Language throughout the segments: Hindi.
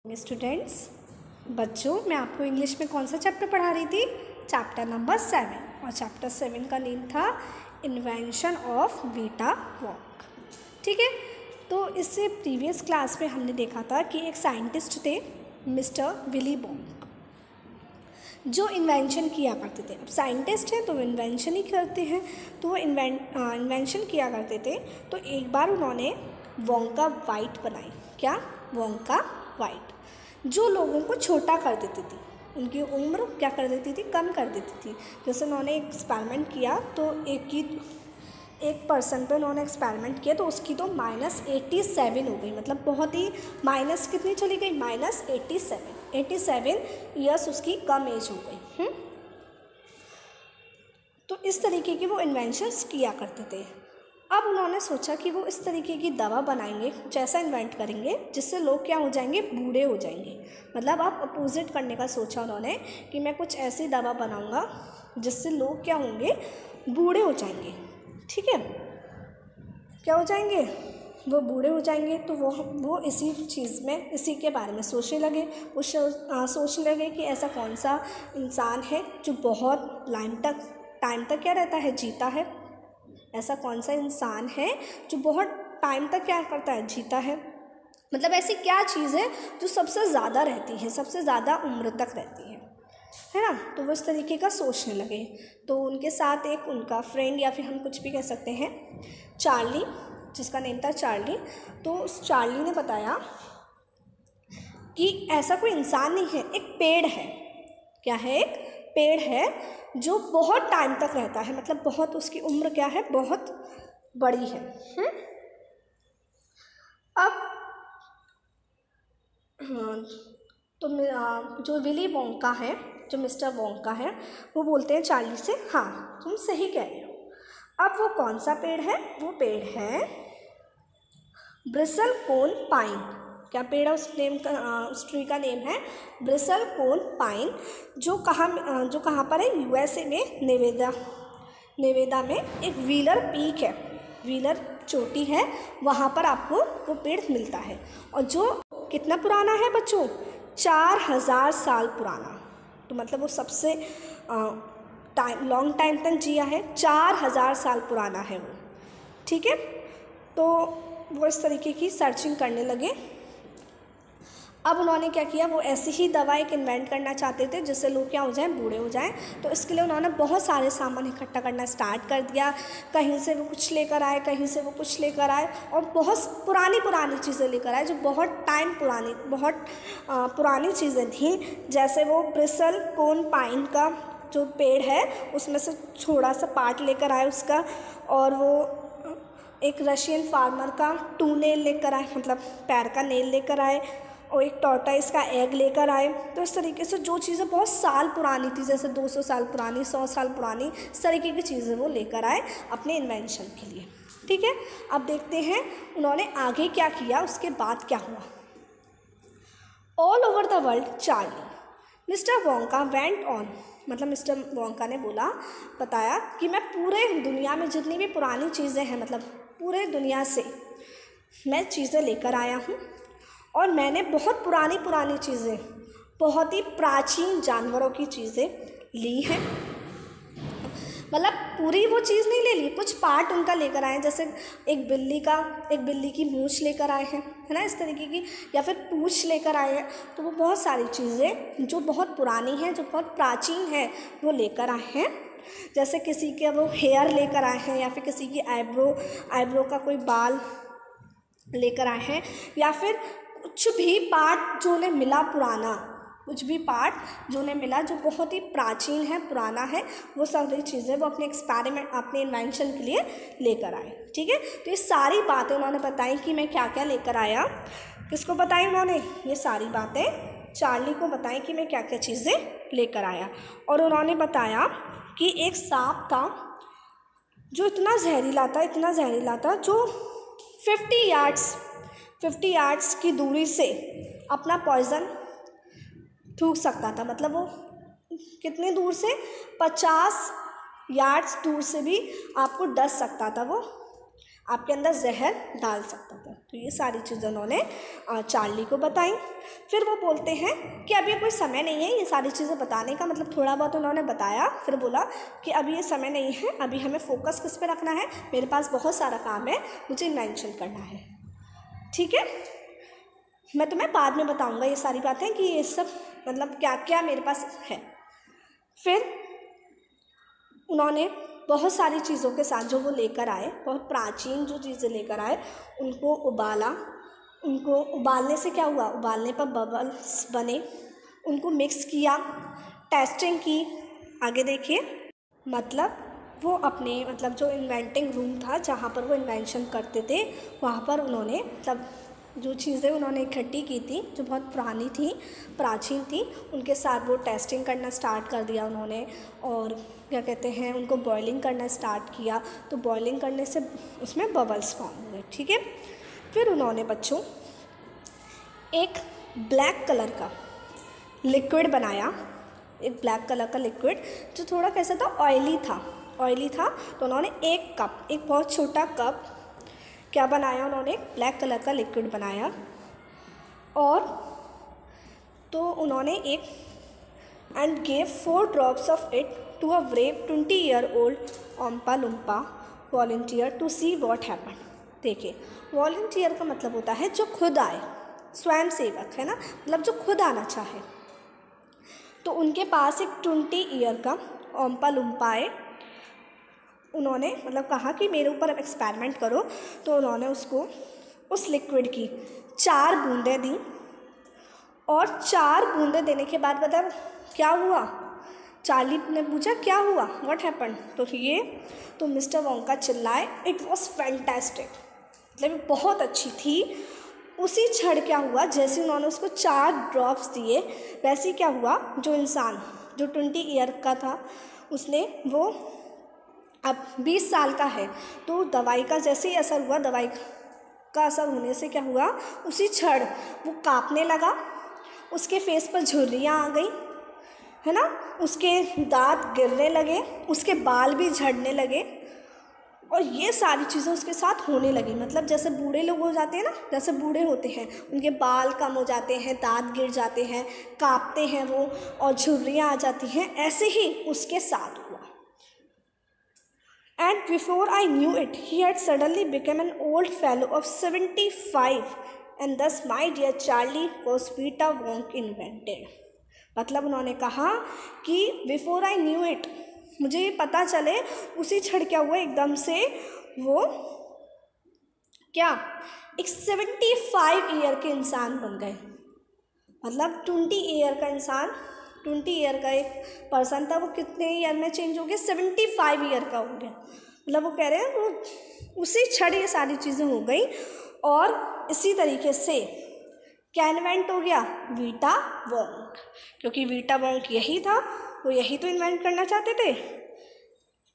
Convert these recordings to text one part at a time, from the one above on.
स्टूडेंट्स, बच्चों, मैं आपको इंग्लिश में कौन सा चैप्टर पढ़ा रही थी? Chapter number 7। और चैप्टर 7 का नेम था इन्वेंशन ऑफ बीटा वॉक। ठीक है, तो इससे प्रीवियस क्लास में हमने देखा था कि एक साइंटिस्ट थे मिस्टर विली बॉन्क, जो इन्वेंशन किया करते थे। अब साइंटिस्ट हैं तो वो इन्वेंशन ही करते हैं, तो वो इन्वेंशन किया करते थे। तो एक बार उन्होंने वोंका वाइट बनाई। क्या? वोंका वाइट, जो लोगों को छोटा कर देती थी, उनकी उम्र क्या कर देती थी? कम कर देती थी। जैसे उन्होंने एक एक्सपेरिमेंट किया तो एक पर्सन पे उन्होंने एक्सपेरिमेंट किया तो उसकी तो -87 हो गई। मतलब बहुत ही माइनस कितनी चली गई? -87 ईयर्स उसकी कम एज हो गई। तो इस तरीके की वो इन्वेंशंस किया करते थे। अब उन्होंने सोचा कि वो इस तरीके की दवा बनाएंगे, कुछ ऐसा इन्वेंट करेंगे जिससे लोग क्या हो जाएंगे? बूढ़े हो जाएंगे। मतलब आप अपोजिट करने का सोचा उन्होंने कि मैं कुछ ऐसी दवा बनाऊंगा जिससे लोग क्या होंगे? बूढ़े हो जाएंगे। ठीक है, क्या हो जाएंगे? वो बूढ़े हो जाएंगे। तो वो इसी चीज़ में, इसी के बारे में सोचने लगे। वो सोचने लगे कि ऐसा कौन सा इंसान है जो बहुत टाइम तक क्या रहता है? जीता है। ऐसा कौन सा इंसान है जो बहुत टाइम तक क्या करता है? जीता है। मतलब ऐसी क्या चीज़ है जो सबसे ज़्यादा रहती है, सबसे ज़्यादा उम्र तक रहती है ना? तो वो इस तरीके का सोचने लगे। तो उनके साथ एक उनका फ्रेंड, या फिर हम कुछ भी कह सकते हैं, चार्ली, जिसका नेम था चार्ली। तो उस चार्ली ने बताया कि ऐसा कोई इंसान नहीं है, एक पेड़ है। क्या है? एक पेड़ है जो बहुत टाइम तक रहता है। मतलब बहुत, उसकी उम्र क्या है? बहुत बड़ी है। अब तो जो विली वोंका है, जो मिस्टर वोंका है, वो बोलते हैं चार्ली से, हाँ तुम सही कह रहे हो। अब वो कौन सा पेड़ है? वो पेड़ है ब्रिसल कोन पाइन। क्या पेड़ है? उस ट्री का नेम है ब्रिसल कोन पाइन, जो कहाँ पर है? यूएसए में नेवेदा में एक व्हीलर पीक है, व्हीलर चोटी है, वहाँ पर आपको वो पेड़ मिलता है। और जो कितना पुराना है बच्चों? 4000 साल पुराना। तो मतलब वो सबसे लॉन्ग टाइम तक जिया है। 4000 साल पुराना है वो। ठीक है, तो वो इस तरीके की सर्चिंग करने लगे। अब उन्होंने क्या किया? वो ऐसी ही दवा एक इन्वेंट करना चाहते थे जिससे लोग क्या हो जाएं? बूढ़े हो जाएं। तो इसके लिए उन्होंने बहुत सारे सामान इकट्ठा करना स्टार्ट कर दिया। कहीं से वो कुछ लेकर आए, कहीं से वो कुछ लेकर आए, और बहुत पुरानी चीज़ें लेकर आए जो बहुत पुरानी चीज़ें थीं। जैसे वो ब्रिसल कोन पाइन का जो पेड़ है उसमें से थोड़ा सा पार्ट लेकर आए उसका, और वो एक रशियन फार्मर का टू नेल लेकर आए, मतलब पैर का नेल लेकर आए, और एक टॉर्टोइस का एग लेकर आए। तो इस तरीके से जो चीज़ें बहुत साल पुरानी थी, जैसे 200 साल पुरानी, 100 साल पुरानी, इस तरीके की चीज़ें वो लेकर आए अपने इन्वेंशन के लिए। ठीक है, अब देखते हैं उन्होंने आगे क्या किया, उसके बाद क्या हुआ। All over the world Charlie mister Wonka went on. मतलब मिस्टर वोंका ने बताया कि मैं पूरे दुनिया में जितनी भी पुरानी चीज़ें हैं, मतलब पूरे दुनिया से मैं चीज़ें लेकर आया हूँ, और मैंने बहुत पुरानी चीज़ें, बहुत ही प्राचीन जानवरों की चीज़ें ली हैं। मतलब पूरी वो चीज़ नहीं ले ली, कुछ पार्ट उनका लेकर आए। जैसे एक बिल्ली की मूंछ लेकर आए हैं, है ना, इस तरीके की, या फिर पूंछ लेकर आए हैं। तो वो बहुत सारी चीज़ें जो बहुत पुरानी हैं, जो बहुत प्राचीन है, वो लेकर आए हैं। जैसे किसी के वो हेयर लेकर आए हैं, या फिर किसी की आईब्रो का कोई बाल लेकर आए हैं, या फिर कुछ भी पार्ट जो उन्हें मिला पुराना, कुछ भी पार्ट जो उन्हें मिला जो बहुत ही प्राचीन है, पुराना है, वो सारी चीज़ें वो अपने अपने इन्वेंशन के लिए लेकर आए। ठीक है, तो ये सारी बातें उन्होंने बताई कि मैं क्या क्या लेकर आया। किसको बताई उन्होंने? ये सारी बातें चार्ली को बताई कि मैं क्या क्या चीज़ें लेकर आया। और उन्होंने बताया कि एक सांप था जो इतना जहरीला था, जो 50 यार्ड्स की दूरी से अपना पॉइज़न थूक सकता था। मतलब वो कितनी दूर से? 50 यार्ड्स दूर से भी आपको डस सकता था वो आपके अंदर जहर डाल सकता था। तो ये सारी चीज़ें उन्होंने चार्ली को बताई। फिर वो बोलते हैं कि अभी कोई समय नहीं है ये सारी चीज़ें बताने का, मतलब थोड़ा बहुत उन्होंने बताया, फिर बोला कि अभी ये समय नहीं है, अभी हमें फोकस किस पे रखना है, मेरे पास बहुत सारा काम है, मुझे इन्वेंशन करना है। ठीक है, मैं तुम्हें बाद में बताऊँगा ये सारी बातें कि ये सब मतलब क्या क्या मेरे पास है। फिर उन्होंने बहुत सारी चीज़ों के साथ जो वो लेकर आए, बहुत प्राचीन जो चीज़ें लेकर आए, उनको उबाला। उनको उबालने से क्या हुआ, उबालने पर बबल्स बने, उनको मिक्स किया, टेस्टिंग की। आगे देखिए, मतलब वो अपने मतलब जो इन्वेंटिंग रूम था जहाँ पर वो इन्वेंशन करते थे, वहाँ पर उन्होंने मतलब जो चीज़ें उन्होंने इकट्ठी की थी जो बहुत पुरानी थी, प्राचीन थी, उनके साथ वो टेस्टिंग करना स्टार्ट कर दिया उन्होंने। और क्या कहते हैं, उनको बॉइलिंग करना स्टार्ट किया। तो बॉइलिंग करने से उसमें बबल्स फॉर्म हुए। ठीक है, फिर उन्होंने बच्चों एक ब्लैक कलर का लिक्विड बनाया, एक ब्लैक कलर का लिक्विड जो थोड़ा कैसा था, ऑयली था। तो उन्होंने एक कप, एक बहुत छोटा कप क्या बनाया, उन्होंने ब्लैक कलर का लिक्विड बनाया। और तो उन्होंने एक and gave 4 drops of it to a brave 20-year-old Oompa Loompa volunteer to see what happen. देखिए, वॉलंटियर का मतलब होता है जो खुद आए, स्वयं सेवक है ना, मतलब जो खुद आना चाहे। तो उनके पास एक 20 ईयर का ओम्पा लुम्पा आए, उन्होंने मतलब कहा कि मेरे ऊपर अब एक्सपेरिमेंट करो। तो उन्होंने उसको उस लिक्विड की 4 बूंदें दी। और 4 बूंदें देने के बाद मतलब क्या हुआ, चार्ली ने पूछा क्या हुआ, व्हाट हैपन। तो मिस्टर वोंका चिल्लाए, इट वॉज फैंटास्टिक, मतलब बहुत अच्छी थी। उसी क्षण क्या हुआ, जैसे उन्होंने उसको 4 ड्रॉप्स दिए, वैसे क्या हुआ, जो इंसान जो 20 ईयर का था उसने वो अब 20 साल का है। तो दवाई का जैसे ही असर हुआ, दवाई का असर होने से क्या हुआ, उसी क्षण वो कांपने लगा, उसके फेस पर झुर्रियाँ आ गई, है ना, उसके दांत गिरने लगे, उसके बाल भी झड़ने लगे। और ये सारी चीज़ें उसके साथ होने लगी। मतलब जैसे बूढ़े लोग हो जाते हैं ना, जैसे बूढ़े होते हैं, उनके बाल कम हो जाते हैं, दांत गिर जाते हैं, कांपते हैं वो, और झुर्रियाँ आ जाती हैं, ऐसे ही उसके साथ हुआ। And before I knew it, he had suddenly become an old fellow of 75, and thus my dear Charlie was Vita Wonk invented. मतलब उन्होंने कहा कि before I knew it, मुझे ये पता चले, उसी क्षण क्या हुआ, एकदम से वो क्या एक 75 ईयर के इंसान बन गए। मतलब 20 ईयर का इंसान, 20 ईयर का एक पर्सन था, वो कितने ईयर में चेंज हो गया, 75 ईयर का हो गया। मतलब वो कह रहे हैं वो उसी क्षण ये सारी चीज़ें हो गई। और इसी तरीके से क्या इन्वेंट हो गया, वीटा वोंक, क्योंकि वीटा वोंक यही था, वो यही तो इन्वेंट करना चाहते थे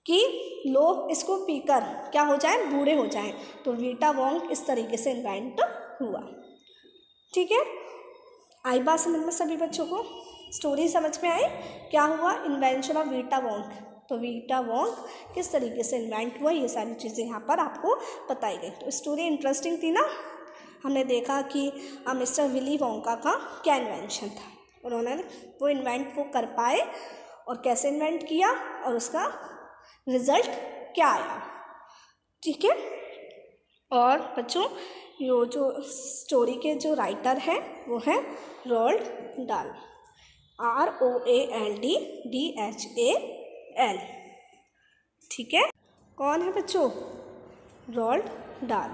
कि लोग इसको पीकर क्या हो जाए, बूढ़े हो जाएं। तो वीटा वोंक इस तरीके से इन्वेंट हुआ। ठीक है, आई बात समझ में सभी बच्चों को, स्टोरी समझ में आई, क्या हुआ, इन्वेंशन ऑफ वीटा वोंक। तो वीटा वोंक किस तरीके से इन्वेंट हुआ, ये सारी चीज़ें यहाँ पर आपको बताई गई। तो स्टोरी इंटरेस्टिंग थी ना। हमने देखा कि मिस्टर विली वोंका का क्या इन्वेंशन था, उन्होंने वो इन्वेंट वो कर पाए, और कैसे इन्वेंट किया, और उसका रिजल्ट क्या आया। ठीक है, और बच्चों यो जो स्टोरी के जो राइटर हैं वो हैं रोल्ड डाल, ROALD-DHAL। ठीक है, कौन है बच्चों, रोल्ड डाल।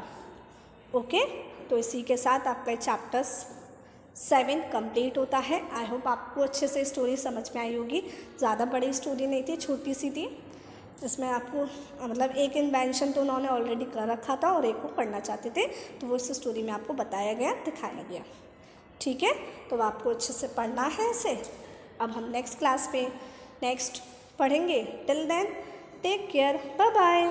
ओके, तो इसी के साथ आपका चैप्टर 7 कंप्लीट होता है। आई होप आपको अच्छे से स्टोरी समझ में आई होगी। ज़्यादा बड़ी स्टोरी नहीं थी, छोटी सी थी। इसमें आपको मतलब एक इन्वेंशन तो उन्होंने ऑलरेडी कर रखा था और एक को पढ़ना चाहते थे, तो वो इस स्टोरी में आपको बताया गया, दिखाया गया। ठीक है, तो आपको अच्छे से पढ़ना है इसे। अब हम नेक्स्ट क्लास पे नेक्स्ट पढ़ेंगे। Till then take care, bye bye.